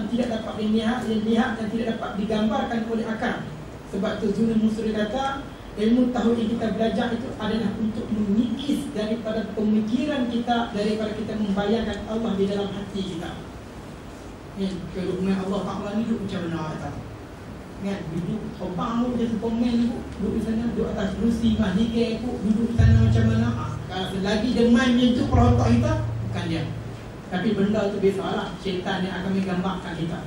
tidak dapat dilihat dan tidak dapat digambarkan oleh akal. Sebab tu Zunun Musri kata, ilmu tauhid yang kita belajar itu adalah untuk mengikis daripada pemikiran kita, daripada kita membayangkan Allah di dalam hati kita. Kalau Allah Ta'ala ni duduk macam mana kata? Duduk terbang tu, dia Superman tu, duduk di sana, duduk atas kerusi mahligai tu, duduk di sana macam mana? Kalau selagi dia main macam tu pada otak kita, bukan dia. Tapi benda tu biasalah, syaitan yang akan menggambarkan kita.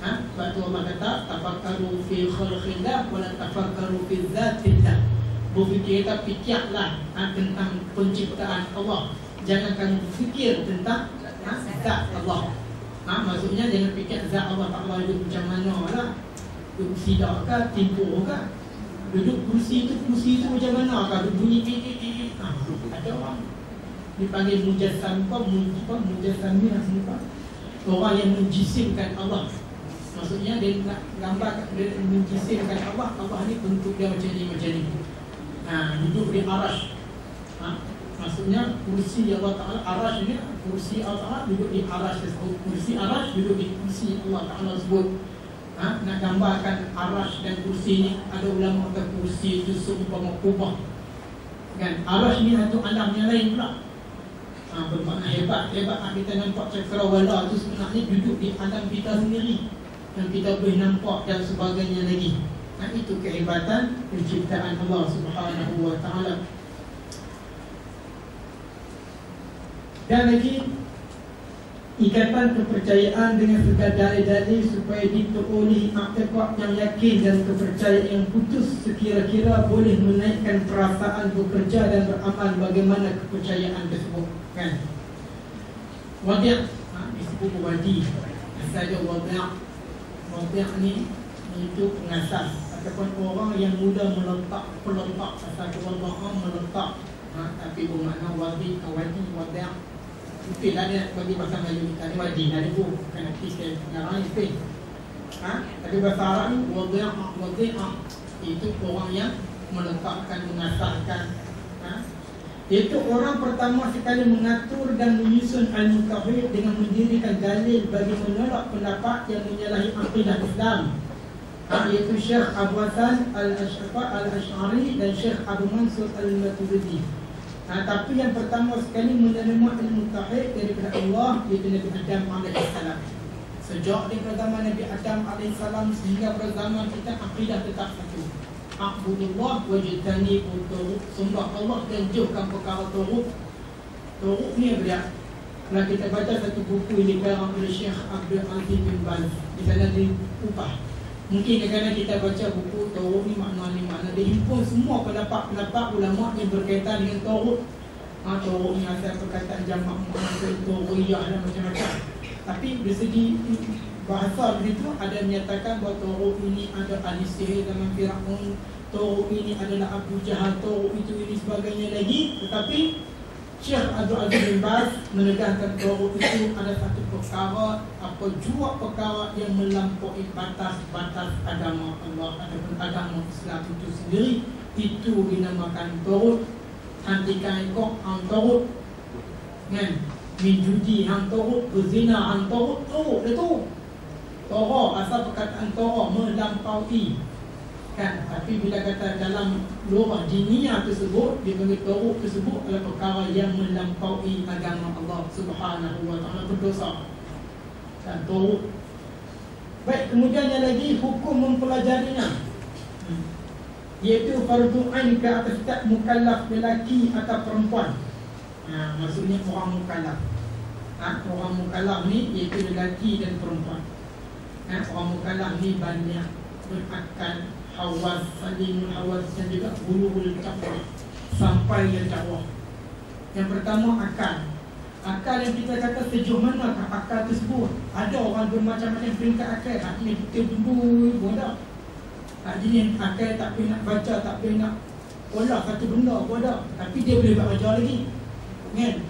Sebab tu Allah kata, tafakkaru fi khalqillah wa la tafakkaru fi dzatillah. Berfikir, kita fikirlah tentang penciptaan Allah. Jangan kamu berfikir tentang zat Allah. Maksudnya jangan fikir zat Allah Ta'ala duduk macam mana lah. Duduk sidak ke, timpur ke, duduk kursi tu macam mana ke, duduk bunyi ada orang dipanggil mujassam mujassamiyah semua. Orang yang menjisimkan Allah. Maksudnya dia nak gambar, dia menjisimkan Allah. Allah ni bentuk dia macam ni. Duduk di arash. Maksudnya kursi Allah Ta'ala, arash ni, kursi Allah Ta'ala duduk di arash tersebut. Kursi arash duduk di kursi Allah Ta'ala tersebut. Nak gambarkan arash dan kursi ni, ada ulama kata kursi itu seumpama kubah. Arash ni untuk alam yang lain pula. Bermakna hebat kita nampak cakrawala tu sebenarnya duduk di alam kita sendiri, yang kita boleh nampak dan sebagainya lagi. Itu kehebatan penciptaan Allah Subhanahu wa Ta'ala. Dan lagi ikatan kepercayaan dengan segala dalil-dalil supaya diperolehi i'tiqad yang yakin dan kepercayaan yang putus sekira-kira boleh menaikkan perasaan bekerja dan beramal bagaimana kepercayaan tersebut. Wadi' disebut wadi. Asal wadi' ni itu pengasas ataupun orang yang mudah meletak asal Allah meletak. Tapi bermakna wadi' Mungkin lah dia bagi bahasa Melayu kita ni wadi, ada pun bukan arti saya pengarang mungkin. Tapi bahasa Arab ni wadi'ah itu orang yang meletakkan, mengasahkan. Iaitu orang pertama sekali mengatur dan menyusun ilmu tauhid dengan mendirikan dalil bagi menolak pendapat yang menyalahi akidah Islam. Iaitu Syekh Abu Hasan Al-Ash'ari dan Syekh Abu Mansur Al-Maturidi. Tapi yang pertama sekali menerima ilmu tauhid daripada Allah iaitu Nabi Adam AS. Sejak daripada zaman Nabi Adam AS sehingga pada zaman kita, akidah tetap satu. A'budullah wajtanibu taghut. Sembah Allah dan jauhkan perkara taghut. Taghut ni apa dia? Kalau kita baca satu buku ini dikarang oleh Syekh Abdul Aziz bin Baz, di sana diubah. Mungkin kadang-kadang kita baca buku taghut ni makna dia himpun semua pendapat ulama yang berkaitan dengan taghut. Taghut ni asal perkataan jamak muannas taghiyah dan macam-macam. Tapi dari segi bahasa begitu ada menyatakan bahawa taghut ini ada ahli sihir zaman Firaun, taghut ini adalah Abu Jahal, taghut itu ini sebagainya lagi. Tetapi Syekh Abdul Aziz bin Baz menegaskan taghut itu ada satu perkara, jua perkara yang melampaui batas-batas agama Allah ataupun agama Islam itu sendiri. Itu dinamakan taghut. Hantikan kok hang taghut. Menjudi hang taghut, berzina hang taghut. Itu taghut, asal perkataan taghut melampaui. Tapi bila kata dalam lorah diniyah tersebut, dipanggil taghut tersebut adalah perkara yang melampaui agama Allah Subhanahu wa Ta'ala, berdosa. Dan taghut. Baik, kemudiannya lagi hukum mempelajarinya, iaitu fardu ain ke atas setiap mukallaf lelaki atau perempuan. Maksudnya orang mukallaf. Orang mukallaf ni iaitu lelaki dan perempuan. Orang mukallaf ni banyak berakal, hawas, salimul hawas dan juga hulul taqwa, sampai yang dakwah. Yang pertama akal. Akal yang kita kata sejauh manakah akal tersebut? Ada orang bermacam-macam peringkat akal. Ini kita dulu bodoh. Jenis akal tak boleh nak baca, tak boleh nak olah satu benda pun ada. Tapi dia boleh buat baca lagi.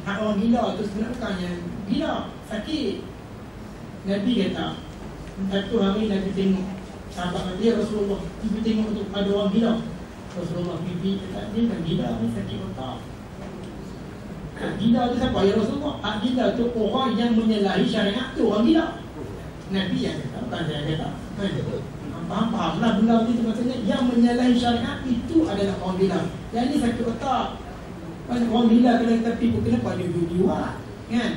Orang gila tu sebenarnya gila, sakit. Nabi kata, satu hari Nabi tengok sahabat dia, Rasulullah, Nabi tengok tu ada orang gila. Rasulullah bibi kata, dia kan gila ni, sakit otak. Gila tu siapa? Ya Rasulullah. Gila tu orang yang menyalahi syariat tu, orang gila. Nabi yang kata, bukan saya kata. Faham lah benda itu, maksudnya yang menyalahi syariat itu adalah orang gila. Yang ni sakit otak. Orang gila kalau kita tipu, kenapa dia jiwa, kan?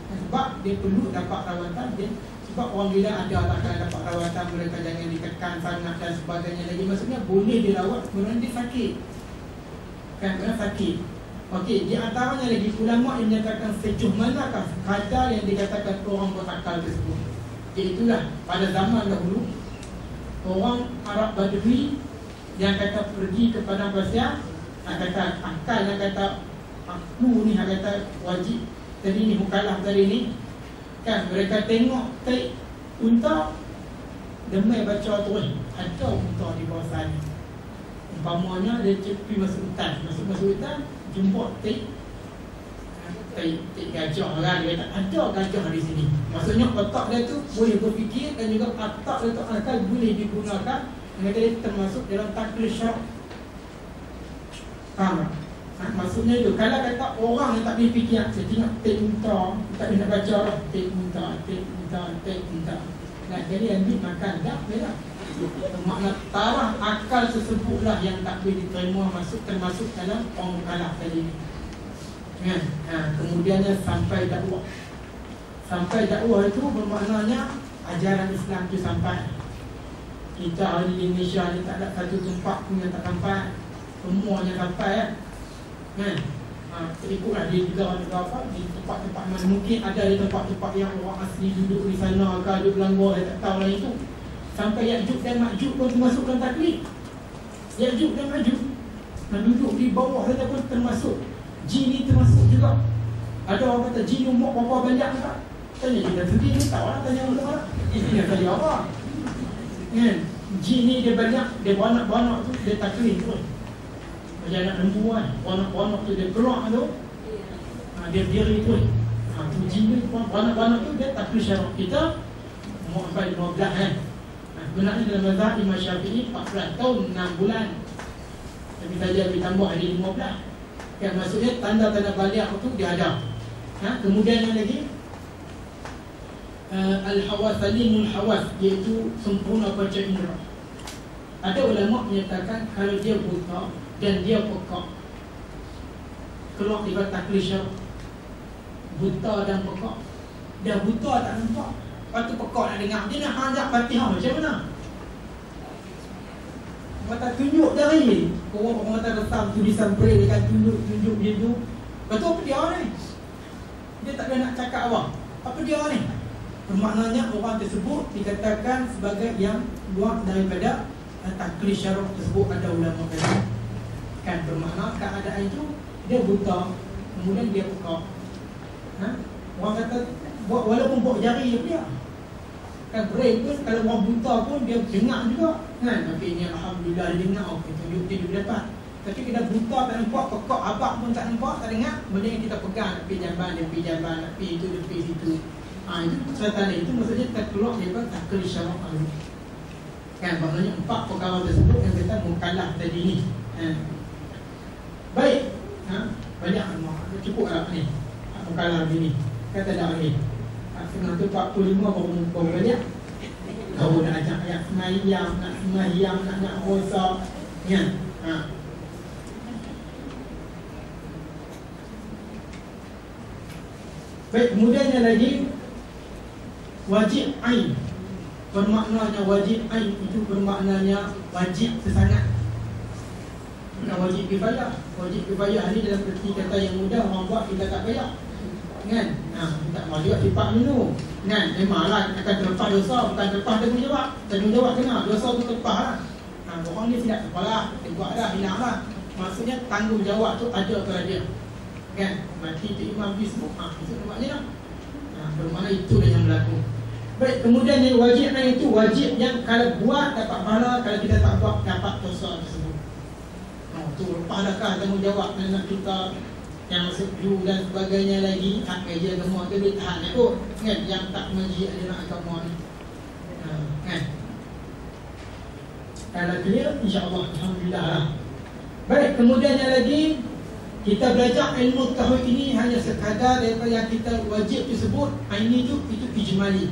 Sebab dia perlu dapat rawatan dia. Sebab orang gila ada tak akan dapat rawatan, mereka jangan ditekan sangat dan sebagainya lagi. Maksudnya boleh dirawat, kemudian dia sakit, kan? Kemudian sakit. Okey, di antaranya lagi ulama yang menyatakan sejauh manakah kadar yang dikatakan orang berakal tersebut. Iaitulah pada zaman dahulu orang Arab Badui yang kata pergi ke padang pasir, nak kata akal, yang kata aku ni, nak kata wajib tadi ni, mukalaf tadi ni, kan? Mereka tengok taik unta, demai baca terus, ada unta di bawah sana. Umpamanya dia pergi masuk hutan, masuk hutan jumpa taik gajah lah, dia kata ada gajah di sini. Maksudnya otak dia tu boleh berfikir dan juga otak dia tu akal boleh digunakan. Dia kata dia termasuk dalam taklid syarak. Faham tak? Maksudnya itu, kalau kata orang yang tak boleh fikir, saya tengok tek unta, tak boleh nak baca lah, tek unta. Nah, jadi ambil makan tak boleh lah. Makna tarah akal tersebutlah yang tak boleh diterima, termasuk dalam orang mukallaf tadi ni. Kan? Kemudiannya sampai dakwah. Sampai dakwah itu bermaknanya ajaran Islam itu sampai. Kita hari di Indonesia ni tak ada satu tempat pun yang tak sampai. Semuanya sampai, kan? Ikutlah di negara-negara, di tempat-tempat mana mungkin ada di tempat-tempat yang orang asli duduk di sana ke duduk langgar, saya tak tahu lah itu. Sampai Ya'juj dan Ma'juj pun termasuk dalam taklid. Ya'juj dan Ma'juj duduk di bawah saja pun termasuk. Jin ni termasuk juga. Ada orang kata jin umur berapa banyak tak? Tanya kita sendiri, tahu lah, tanya orang. Dia tanya apa? Kan? Jin ni dia banyak, dia beranak-beranak tu, dia taklid tu. Macam anak lembu kan, beranak-beranak tu dia keluar tu, dia diri tu. Tu jin ni, beranak-beranak tu dia taklid syarak. Kita umur sampai 15 kan. Sebenarnya dalam mazhab Imam Syafi'i 14 tahun 6 bulan. Tapi saja ditambah hari 15. Yang maksudnya tanda-tanda baliagh itu dia ada. Kemudian yang lagi al-hawas, salimul hawas, iaitu sempurna panca indera. Ada ulama menyatakan kalau dia buta dan dia pekak, keluar di taklid syarak. Buta dan pekak. Dia buta tak nampak, lepas tu pekak nak dengar, dia nak hanjak Fatihah macam mana? Mata tunjuk jari. Orang mata resam tu disampai dengan tunjuk dia tu. Lepas tu apa dia ni? Dia tak ada nak cakap apa. Apa dia ni? Bermaknanya orang tersebut dikatakan sebagai yang luar daripada taklid syarak tersebut. Ada ulama kata, kan bermakna keadaan itu dia buta, kemudian dia pekak. Orang kata walaupun buat jari dia kan brain pun, kalau orang buta pun dia dengar juga, kan? Tapi ini alhamdulillah dia dengar, okey, tunjuk dia dapat. Tapi kita buta tak nampak, pekak abak pun tak nampak, tak dengar, benda yang kita pegang, nak pergi jamban, dia pergi jamban, nak pergi itu, dia pergi situ. Itu serta itu maksudnya kita keluar daripada taklid syarak dulu. Kan, maknanya 4 perkara tersebut yang kita mukallaf tadi ni. Baik, banyak cukuplah ni mukallaf ni. Kata dah ni. Setengah tu 45 baru banyak. Kau nak ajak ayat semayang, nak rosak, kan? Baik, kemudiannya lagi wajib ain. Bermaknanya wajib ain itu bermaknanya wajib sesangat. Bukan wajib kifayah. Wajib kifayah ni dalam erti kata yang mudah, orang buat kita tak payah, kan? Tak mau juga sifat minum, kan? Memanglah akan terlepas dosa, bukan terlepas tanggungjawab kena. Dosa tu terlepas lah. Orang ni tidak kepala, dia buat dah, hilang lah. Maksudnya tanggungjawab tu ada pada dia, kan? Mati tu imam bismuk, itu maknanya lah. Bermakna itu yang berlaku. Baik, kemudian yang wajib itu wajib yang kalau buat dapat pahala, kalau kita tak buat dapat dosa tersebut. Tu lepas dah kan tanggungjawab anak kita yang masuk dulu dan sebagainya lagi. Hak kerja agama tu dia tahan kot, kan? Yang tak mengaji ajaran agama ni, kan? Kalau clear, insya-Allah, alhamdulillah lah. Baik, kemudiannya lagi kita belajar ilmu tauhid ini hanya sekadar daripada yang kita wajib disebut. Ini tu itu ijmali.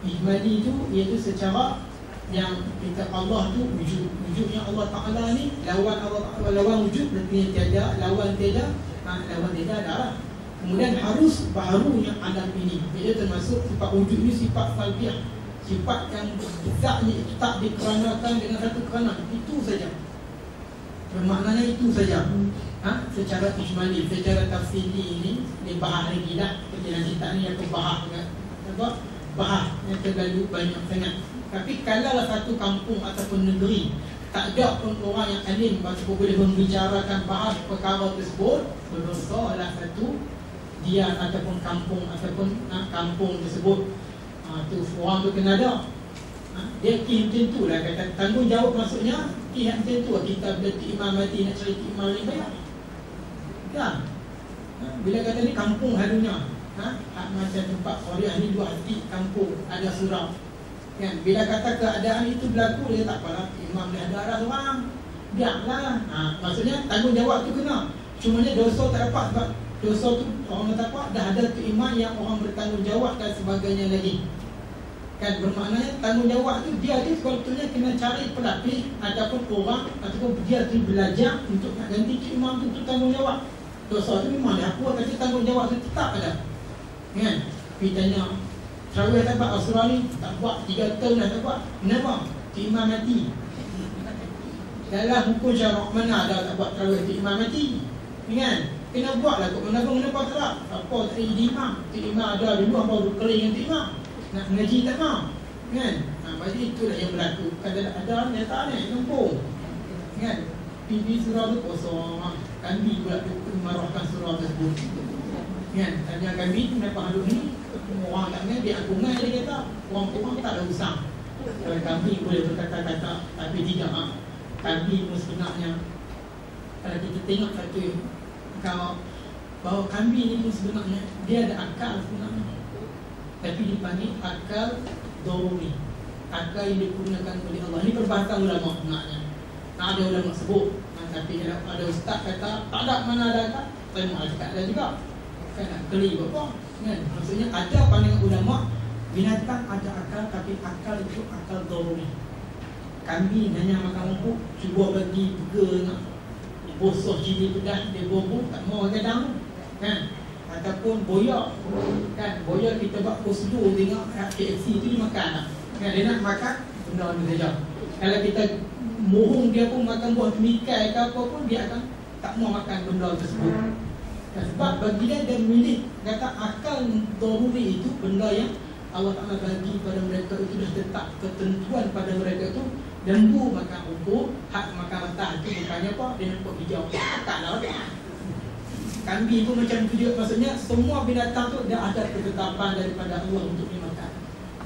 Ijmali itu iaitu secara yang kita Allah tu wujudnya Allah Ta'ala ni lawan Allah Ta'ala, lawan wujud berarti tiada, lawan tiada, lawan tiada adalah. Kemudian harus baharunya alam ini, ia termasuk sifat wujud ni sifat salbiah, sifat yang zatnya itu tak dikeranakan dengan satu kerana, itu saja. Bermaknanya itu saja. Secara ijmali, secara tafsiri ini dibahas lagi dah. Kita nanti tak ni aku bahas dengan bahas yang terlalu banyak sangat. Tapi kalau satu kampung ataupun negeri tak ada pun orang yang alim bahawa boleh membicarakan bahas perkara tersebut, berdosalah satu dia ataupun kampung kampung tersebut. Tu orang tu kena ada. Dia macam tu lah kata tanggungjawab, maksudnya macam tu lah. Kita bila imam mati nak cari imam yang bayar kan. Bila kata ni kampung halunya, macam tempat Korea ni dua hati kampung ada surau kan. Bila kata keadaan itu berlaku, dia tak apalah, imam dia ada arah orang, biarlah. Maksudnya tanggungjawab tu kena. Cumanya dosa tak dapat, sebab dosa tu orang tak dapat, dah ada tu imam yang orang bertanggungjawab dan sebagainya lagi kan. Bermaknanya tanggungjawab tu dia sebetulnya kena cari pelapis ataupun orang ataupun dia tu belajar untuk nak ganti tu imam tu tanggungjawab. Dosa tu memang dia apa, tapi tanggungjawab tu tetap ada kan. Pergi tanya Terawih tak buat Asrah ni, tak buat 3 tahun dah tak buat. Kenapa? Tu imam mati. Dalam hukum syarak mana ada tak buat terawih tu imam mati kan. Kena buat lah. Kenapa tak? Apa tak jadi imam? Tu imam ada dulu apa berkering dengan tu imam. Nak mengaji tak mau kan. Jadi itulah yang berlaku. Kalau ada nyata ni kampung kan. PB surau tu kosong. Kami pula marahkan surau tersebut kan. Tanya kami kenapa hadut ni, orang tak kenal, dia agungan dia kata. Orang tak ada usang. Kalau kami boleh berkata-kata, tapi tidak. Kami pun sebenarnya, kalau kita tengok satu kalau bahawa kami ni pun sebenarnya dia ada akal sebenarnya, tapi dipanggil akal daruri, akal yang digunakan oleh Allah. Ini perbahasan ulama sebenarnya. Ada ulama sebut, tapi kalau ada ustaz kata tak ada, mana ada akal, terima cakap ada juga kan. Nak keli apa kan. Maksudnya ada pandangan ulama, binatang ada akal, tapi akal itu akal daruri. Kami hanya makan rumput, cuba bagi burger nak bosok cili pedas, dia bobok tak mau kadang kan. Ataupun boyak kan, boyak kita buat prosedur tengok KFC tu dia makan tak kan. Dia nak makan benda ni saja. Kalau kita mohong dia pun makan buah temikai ke apa pun, dia akan tak mau makan benda tersebut. Sebab bagi dia milik, kata akal daruri itu benda yang Allah Ta'ala bagi pada mereka itu, dah tetap ketentuan pada mereka itu. Lembu makan rumput, hak makan mentah itu bukannya apa, dia nampak hijau, taklah. Kambing pun macam itu juga. Maksudnya semua binatang tu dah ada ketetapan daripada Allah untuk dimakan.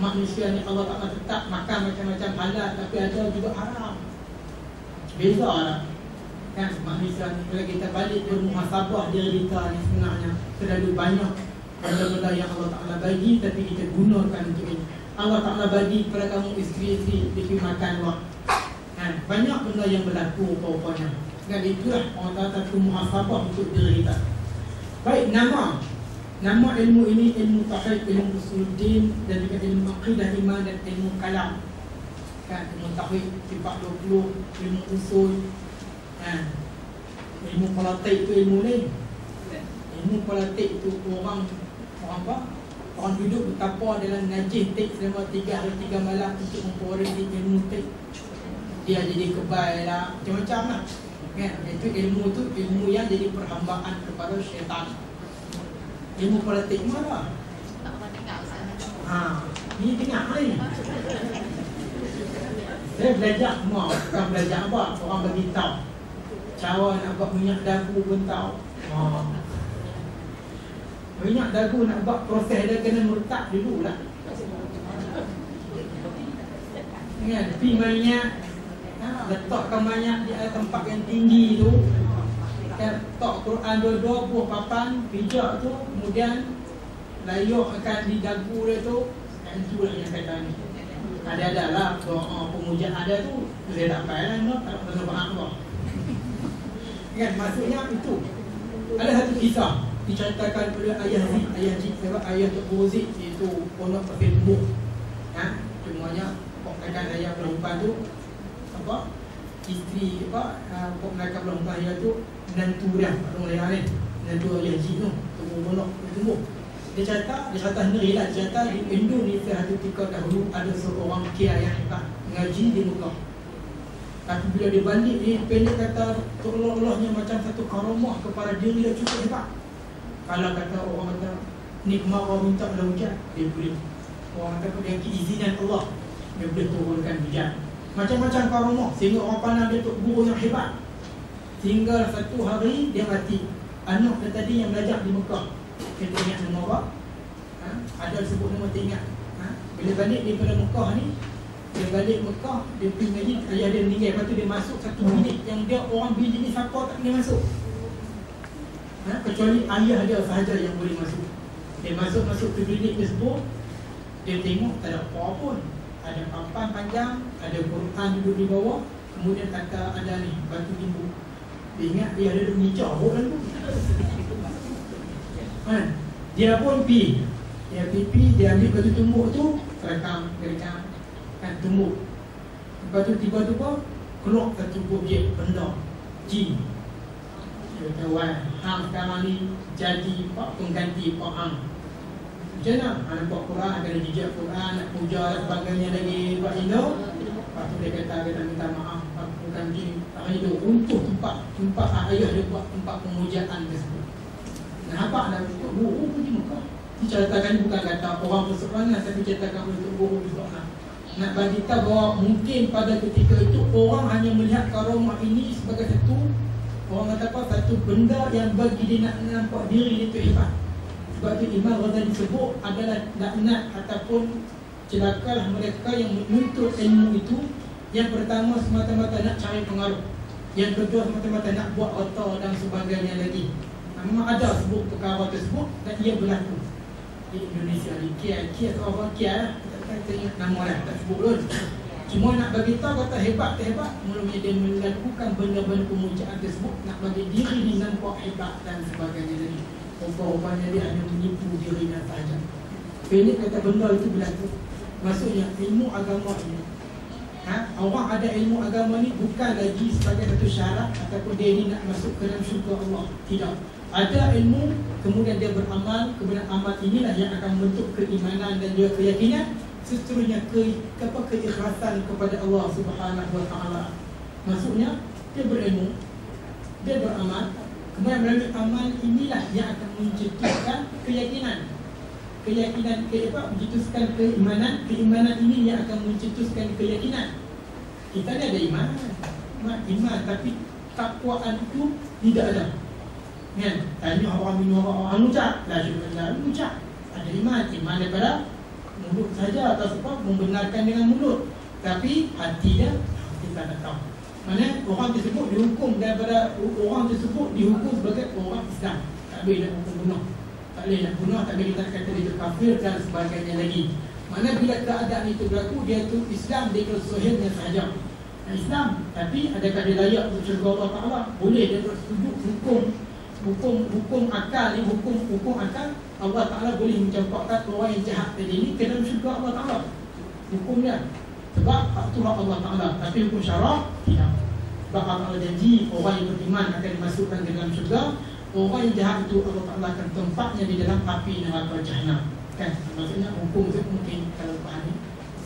Manusia ni Allah Ta'ala tetap makan macam-macam halal, tapi ada juga haram. Beza lah kan. Manusia ni kalau kita balik bermuhasabah diri kita ni, sebenarnya terlalu banyak benda-benda yang Allah Ta'ala bagi, tapi kita gunakan untuk ini. Allah Ta'ala bagi kepada kamu isteri-isteri diberi makan wak kan. Banyak benda yang berlaku apa-apanya kan. Itulah orang Ta'ala satu muhasabah untuk diri kita. Baik, nama ilmu ini ilmu tauhid, ilmu usuluddin, dan juga ilmu aqidah iman dan ilmu kalam kan. Ilmu tauhid sifat 20, ilmu usul kan. Ilmu politik itu ilmu lain. Ilmu politik itu orang apa? Orang duduk betapa dalam najis tek selama 3 hari 3 malam untuk memperoleh ilmu tek. Dia jadi kebal lah, macam-macam lah kan. Itu ilmu tu ilmu yang jadi perhambaan kepada syaitan. Ilmu politik mana? Ni tengah ni. Saya belajar semua. Bukan belajar apa, orang bagi tahu. Cara nak buat minyak dagu pun tahu. Minyak dagu nak buat proses dia kena murtad dulu lah kan. Pi minyak, letakkan minyak di tempat yang tinggi tu kan. Letak Quran 22 buah papan pijak tu, kemudian layakkan di dagu dia tu. Itu lah yang kata ni. Ada lah doa pemujaan ada tu. Saya tak payah lah, tak pernah faham apa kan. Maksudnya itu. Ada satu kisah diceritakan oleh ayah Zik, ayah Tuk Bozid, iaitu pondok Pasir Tembuk banyak poknakan ayah perempuan tu apa isteri poknakan perempuan ayah tu menantu dia orang ayah ni, menantu ayah Haji tu tumbuh tumbuh. Dia kata sendiri lah, dia kata di Indonesia ketika dahulu ada seorang kiai yang hebat ngaji di Mekah. Tapi bila dia balik ni, pendek kata seolah-olahnya macam satu karamah kepada diri dia cukup hebat. Kalau kata orang kata nikmat orang minta ada hujan, dia boleh. Orang kata dengan keizinan Allah, dia boleh turunkan hujan. Macam-macam karamah sehingga orang pandang dia tu guru yang hebat. Sehingga satu hari dia mati. Anak dia tadi yang belajar di Mekah, kita ingat nama apa? Ada sebut nama tak ingat. Bila balik daripada Mekah ni, dia balik Mekah, dia pergi ngaji, ayah dia meninggal. Lepas tu dia masuk satu bilik yang dia orang bilik ni siapa tak boleh masuk. Kecuali ayah dia sahaja yang boleh masuk. Dia masuk ke bilik tersebut, dia tengok tak ada apa pun. Ada papan panjang, ada Quran duduk di bawah, kemudian kata ada ni batu timbuk. Dia ingat dia ada duduk ni jauh kan tu. Dia pun pergi. Dia ambil batu tumbuk tu, rekam kan tumbuk. Lepas tu tiba-tiba keluar satu objek benda jin. Dia kata, wah, hang sekarang ni jadi pengganti Pak Hang. Macam mana? Nampak Quran, ada jejak Quran, nak puja dan sebagainya lagi buat Indo. Lepas tu dia kata, dia minta maaf, bukan begini. Hari tu untuk tempat ayah dia buat tempat pemujaan tersebut. Nampak dah untuk guru pergi Mekah. Diceritakan bukan kata orang berseberangan, tapi ceritakan untuk guru juga. Nak bagi tahu bahawa mungkin pada ketika itu orang hanya melihat karamah ini sebagai orang kata apa, satu benda yang bagi dia nak nampak diri dia tu hebat. Sebab itu Imam Ghazali sebut adalah laknat ataupun celakalah mereka yang menuntut ilmu itu. Yang pertama semata-mata nak cari pengaruh, yang kedua semata-mata nak buat otak dan sebagainya lagi. Memang ada sebut perkara tersebut dan ia berlaku di Indonesia ni. Kiai orang kiai kita ingat nama dia, tak sebut pun. Cuma nak bagi tahu kata hebat tak hebat, mulanya dia melakukan benda-benda pemujaan tersebut nak bagi diri ni nampak hebat dan sebagainya lagi. Rupa-rupanya dia hanya menipu dirinya sahaja. Pendek kata benda itu berlaku. Maksudnya ilmu agama ini, orang ada ilmu agama ni bukan lagi sebagai satu syarat ataupun dia ni nak masuk ke dalam syurga Allah. Tidak. Ada ilmu, kemudian dia beramal, kemudian amal inilah yang akan membentuk keimanan dan juga keyakinan. Seterusnya keikhlasan kepada Allah Subhanahu Wa Taala. Maksudnya dia berilmu, dia beramal, kemudian melalui amal inilah yang akan mencetuskan keyakinan. Mencetuskan keimanan. Keimanan ini yang akan mencetuskan keyakinan. Kita ni ada iman, tapi takwaan itu tidak ada. Kan? Tanya orang minum orang ucap, la syukurlah ucap. Ada iman daripada mulut saja atau sebab membenarkan dengan mulut, tapi hati dia kita tak tahu. Mana orang tersebut dihukum daripada orang tersebut dihukum sebagai orang Islam. Tak boleh nak hukum bunuh. Tak boleh nak bunuh, tak boleh kita kata dia kafir dan sebagainya lagi. Mana bila keadaan itu berlaku, dia tu Islam dia kesuhiannya sahaja. Islam, tapi adakah dia layak untuk syurga Allah Ta'ala? Boleh dia bersetuju hukum akal ni, hukum akal Allah Ta'ala boleh mencampakkan orang yang jahat tadi ni ke dalam syurga Allah Ta'ala. Hukumnya sebab aturan Allah Ta'ala, tapi hukum syarak tidak. Sebab Allah janji orang yang beriman akan dimasukkan ke dalam syurga. Orang yang jahat itu Allah Ta'ala akan tempatnya di dalam api neraka Jahannam. Kan? Maksudnya hukum itu mungkin kalau Tuhan ni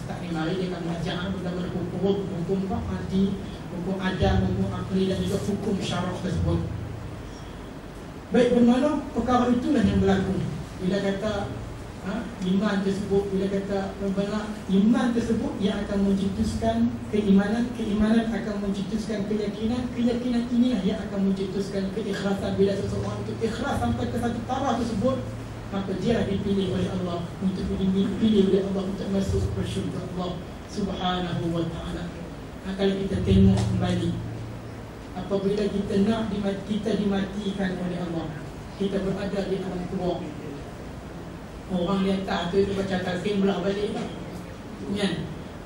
tak ni mari dia akan mengajar benda-benda hukum hati, hukum adat, hukum akli dan juga hukum syarak tersebut. Baik, bermakna perkara itulah yang berlaku. Bila kata iman tersebut, bila kata benar iman tersebut yang akan mencetuskan keimanan, keimanan akan mencetuskan keyakinan, keyakinan inilah yang akan mencetuskan keikhlasan. Bila seseorang itu ikhlas sampai ke satu taraf tersebut, maka dia dipilih oleh Allah untuk dipilih oleh Allah untuk masuk ke syurga Allah Subhanahu Wa Taala. Kalau kita tengok kembali, apabila kita nak kita dimatikan oleh Allah, kita berada di alam kubur. Orang di atas tu baca talqin belah balik lah.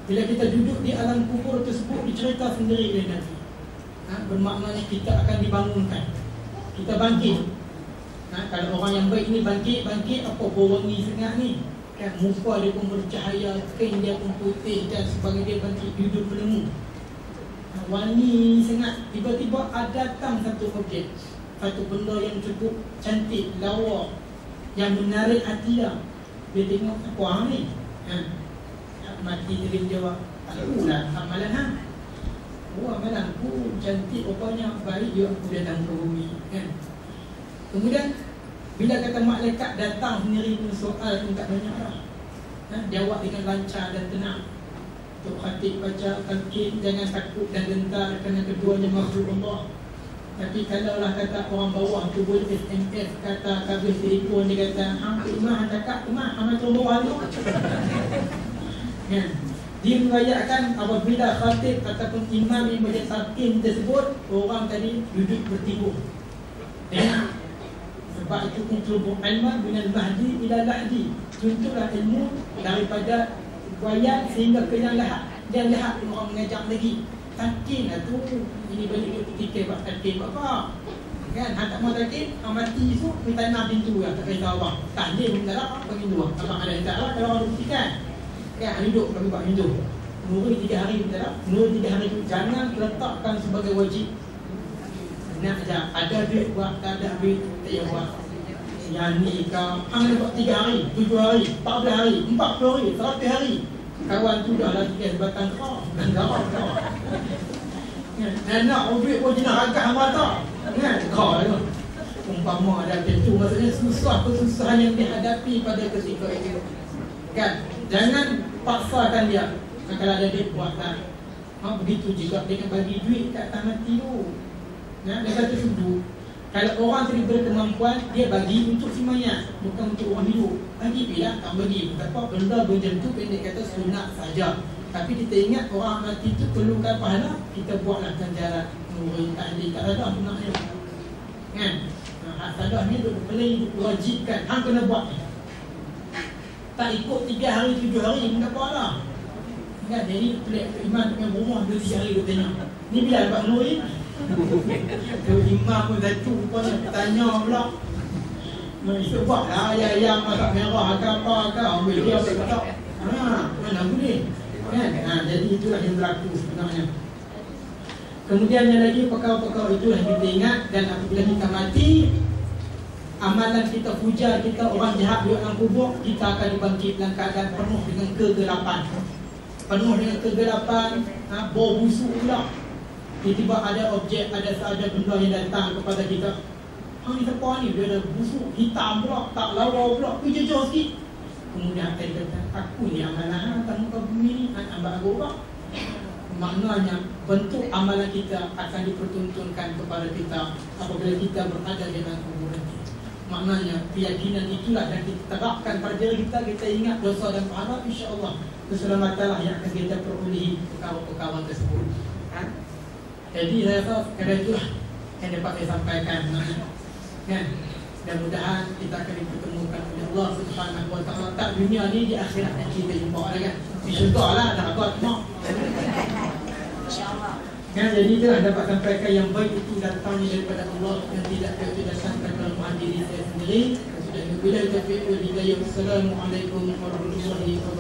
Bila kita duduk di alam kubur tersebut, dicerita sendiri oleh Nabi. Bermaknanya kita akan dibangunkan, kita bangkit. Kalau orang yang baik ni bangkit apa bau wangi sangat ni. Kan muka dia pun bercahaya, kain dia pun putih dan sebagainya, dia bangkit duduk berlemu. Wangi sangat. Tiba-tiba ada datang satu objek, satu benda yang cukup cantik, lawa, yang menarik hati dia. Dia tengok apa hang ni? Mati dia jawab, akulah amalan hang. Oh, amalan aku cantik rupanya, baik juga aku datang ke bumi, kan? Kemudian bila kata malaikat datang sendiri pun soal pun tak banyak dah. Jawab dengan lancar dan tenang. Tok Khatib baca talqin, jangan takut dan gentar kerana keduanya makhluk Allah. Tapi kalaulah kata orang bawah tu boleh SMS, kata kabel telefon, dia kata hang imam cakap imam hang turun bawah tu. Kan? Dia merayakan apabila khatib ataupun imam yang baca talqin tersebut, orang tadi duduk bertidur. Sebab itu utlubul ilma minal mahdi ila lahdi. Tuntutlah ilmu daripada wayat sehingga ke yang lahat. Dan lahat orang mengajar lagi. Talqin lah tu. Ini balik ketika buat talqin apa? Kan? Hang tak mau talqin, hang mati esok minta nak pintu lah. Tak kisah abang. Tahlil minta lah, panggil dua. Abang ada tak lah kalau orang buktikan. Kan? Hang hidup kami buat pintu. Nuri 3 hari minta lah. Nuri 3 hari tu jangan letakkan sebagai wajib. Nak je, ada duit buat, tak ada duit tak payah buat. Yang ni kau, hang buat 3 hari, 7 hari, 14 hari, 40 hari, 100 hari. Kawan tu dah lagi kan batang kau, dan garau kau. Dan nak duit pun jenak agak hang mata. Kan? Kau lah tu. Umpama ada macam tu, maksudnya susah kesusahan yang dihadapi pada ketika itu. Kan? Jangan paksakan dia. Kalau ada duit buatlah. Begitu juga dengan bagi duit kat atas mati tu. Dia kata sudu. Kalau orang tadi berkemampuan, dia bagi untuk si mayat, bukan untuk orang hidup. Bagi bila tak bagi. Betapa benda macam tu pendek kata sunat saja. Tapi kita ingat orang mati tu perlukan pahala, kita buatlah ganjaran nuri tahlil. Tak ada sunatnya. Kan? Hak sadah ni boleh wajibkan. Hang kena buat. Tak ikut 3 hari 7 hari pun tak apa lah. Kan? Jadi pelik iman dengan rumah 2-3 hari dia tanya. Ni bila dapat nuri? Imam pun satu rupanya tanya pula. Esok buat lah ayam masak merah ke apa ke, ambil dia tak. Mana boleh. Kan? Jadi itulah yang berlaku sebenarnya. Kemudian yang lagi perkara-perkara itulah kita ingat. Dan apabila kita mati, amalan kita puja, kita orang jahat duduk dalam kubur, kita akan dibangkit dalam keadaan penuh dengan kegelapan. Penuh dengan kegelapan, bau busuk pula. Tiba-tiba ada objek, ada benda yang datang kepada kita. Ni siapa ni? Dia ada busuk, hitam pula, tak lawa pula, pergi jauh sikit. Kemudian akan kata, aku ni amalan akan muka bumi ni, ambil aku pula. Maknanya, bentuk amalan kita akan dipertuntunkan kepada kita apabila kita berada dalam kuburan. Maknanya, keyakinan itulah yang kita terapkan pada diri kita. Kita ingat dosa dan pahala, insya-Allah keselamatanlah yang akan kita perolehi perkara-perkara tersebut. Jadi saya rasa kerana itulah yang dapat saya sampaikan. Kan? Mudah-mudahan kita akan dipertemukan oleh Allah Subhanahu Wa Taala. Tak dunia ni, di akhirat yang kita jumpa lah kan. Di syurga lah, dah apa semua. InsyaAllah. Kan? Jadi itulah dapat sampaikan yang baik itu datangnya daripada Allah, yang tidak datangkan kelemahan diri saya sendiri. Sudah bila kita Assalamualaikum warahmatullahi wabarakatuh.